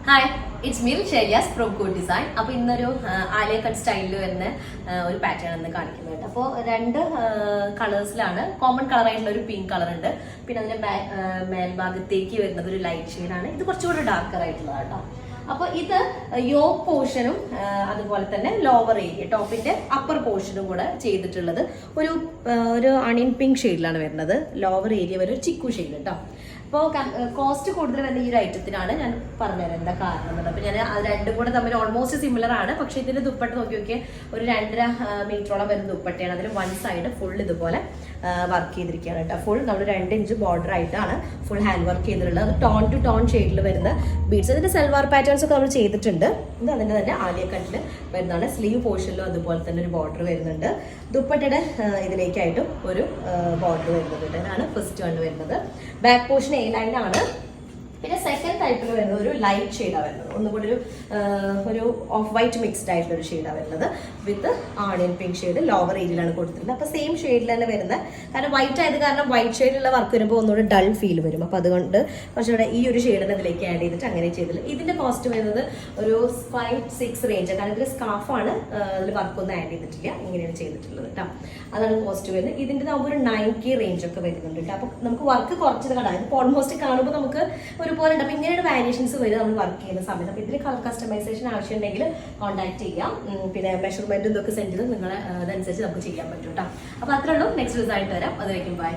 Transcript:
Hi, it's me ഷെലിയാസ് from code design. അപ്പോൾ ഇന്നൊരു ആലിയ കട്ട് സ്റ്റൈലിൽ വരുന്ന ഒരു പാറ്റേൺ എന്ന് കാണിക്കുന്നുണ്ട്. അപ്പോൾ രണ്ട് കളേഴ്സിലാണ്. കോമൺ കളർ ആയിട്ടുള്ള ഒരു പിങ്ക് കളർ ഉണ്ട്. പിന്നെ അതിന്റെ മേൽഭാഗത്തേക്ക് വരുന്നത് ഒരു ലൈറ്റ് ഷെയ്ഡാണ്. ഇത് കുറച്ചുകൂടി ഡാർക്കർ ആയിട്ടുള്ളതാണ് കേട്ടോ. അപ്പോൾ ഇത് യോക്ക് പോർഷനും അതുപോലെ തന്നെ ലോവർ ഏരിയ ടോപ്പിന്റെ അപ്പർ പോർഷനും കൂടെ ചെയ്തിട്ടുള്ളത് ഒരു അണിയൻ പിങ്ക് ഷെയ്ഡിലാണ് വരുന്നത്. ലോവർ ഏരിയ വരെ ഒരു ചിക്കു ഷെയ്ഡ് കേട്ടോ. അപ്പോൾ കോസ്റ്റ് കൂടുതൽ വരുന്ന ഈ ഒരു ഐറ്റത്തിനാണ് ഞാൻ പറഞ്ഞുതരാം എന്താ കാരണം എന്നുള്ളത്. അപ്പോൾ ഞാൻ അത് രണ്ടും കൂടെ തമ്മിൽ ഓൾമോസ്റ്റ് സിമിലർ ആണ്. പക്ഷേ ഇതിന്റെ ദുപ്പട്ട നോക്കിയൊക്കെ ഒരു 2.5 മീറ്ററോളം വരുന്ന ദുപ്പട്ടയാണ്. അതിൽ വൺ സൈഡ് ഫുൾ ഇതുപോലെ വർക്ക് ചെയ്തിരിക്കുകയാണ് കേട്ടോ. ഫുൾ നമ്മൾ 2 ഇഞ്ച് ബോർഡർ ആയിട്ടാണ് ഫുൾ ഹാൻഡ് വർക്ക് ചെയ്തിട്ടുള്ളത്. അത് ടോൺ ടു ടോൺ ഷെയ്ഡിൽ വരുന്ന ബീഡ്സ്. അതിന്റെ സൽവാർ പാറ്റേൺസ് ഒക്കെ നമ്മൾ ചെയ്തിട്ടുണ്ട്. ഇത് അതിന്റെ തന്നെ ആലിയ കട്ടിൽ വരുന്നതാണ്. സ്ലീവ് പോർഷനിലും അതുപോലെ തന്നെ ഒരു ബോർഡർ വരുന്നുണ്ട്. ദുപ്പട്ടയുടെ ഇതിലേക്കായിട്ടും ഒരു ബോർഡർ വരുന്നുണ്ട്. ഇതാണ് ഫസ്റ്റ് വൺ വരുന്നത്. ബാക്ക് പോർഷൻ എ ലൈനാണ്. പിന്നെ സെക്കൻഡ് ടൈപ്പിൽ വരുന്നത് ഒരു ലൈറ്റ് ഷെയ്ഡാണ് വരുന്നത്. ഒന്നുകൂടി ഒരു ഓഫ് വൈറ്റ് മിക്സ്ഡ് ആയിട്ടുള്ള ഒരു ഷെയ്ഡാണ് വരുന്നത്. വിത്ത് ആണിയൻ പിങ്ക് ഷെയ്ഡ് ലോവർ ഏരിയയിലാണ് കൊടുത്തിട്ടുള്ളത്. അപ്പോൾ സെയിം ഷെയ്ഡിൽ തന്നെ വരുന്നത്. കാരണം വൈറ്റ് ആയത് കാരണം വൈറ്റ് ഷെയ്ഡിലുള്ള വർക്ക് വരുമ്പോൾ ഒന്നുകൂടി ഡൾ ഫീൽ വരും. അപ്പോൾ അതുകൊണ്ട് കുറച്ചുകൂടെ ഈ ഒരു ഷെയ്ഡിനെ ഇതിലേക്ക് ആഡ് ചെയ്തിട്ട് അങ്ങനെ ചെയ്തില്ല. ഇതിന്റെ കോസ്റ്റ് വരുന്നത് ഒരു 5-6 റേഞ്ച്. കാരണം ഇതിൽ സ്കാർഫാണ്, അതിൽ വർക്കൊന്നും ആഡ് ചെയ്തിട്ടില്ല. ഇങ്ങനെയാണ് ചെയ്തിട്ടുള്ളത് കേട്ടോ. അതാണ് കോസ്റ്റ് വരുന്നത്. ഇതിന്റെ നമുക്ക് ഒരു 9K റേഞ്ച് ഒക്കെ വരുന്നുണ്ട് കേട്ടോ. അപ്പോൾ നമുക്ക് വർക്ക് കുറച്ചത് കാണാം. ഇപ്പോൾ ഓൾമോസ്റ്റ് കാണുമ്പോൾ നമുക്ക് ഒരുപോലെ ഉണ്ട്. അപ്പോൾ ഇങ്ങനെയുള്ള വാരിയേഷൻസ് വരും നമ്മൾ വർക്ക് ചെയ്യുന്ന സമയത്ത്. അപ്പോൾ ഇതിൽ കളർ കസ്റ്റമൈസേഷൻ ആവശ്യമുണ്ടെങ്കിൽ കോൺടാക്ട് ചെയ്യാം. പിന്നെ മെഷർമെന്റും ഇതൊക്കെ സെൻഡ് ചെയ്ത് നിങ്ങളെ അതനുസരിച്ച് നമുക്ക് ചെയ്യാൻ പറ്റും കേട്ടോ. അപ്പോൾ അത്രേ ഉള്ളൂ. നെക്സ്റ്റ് ദിവസമായിട്ട് വരാം. അതുവരെയും ബൈ.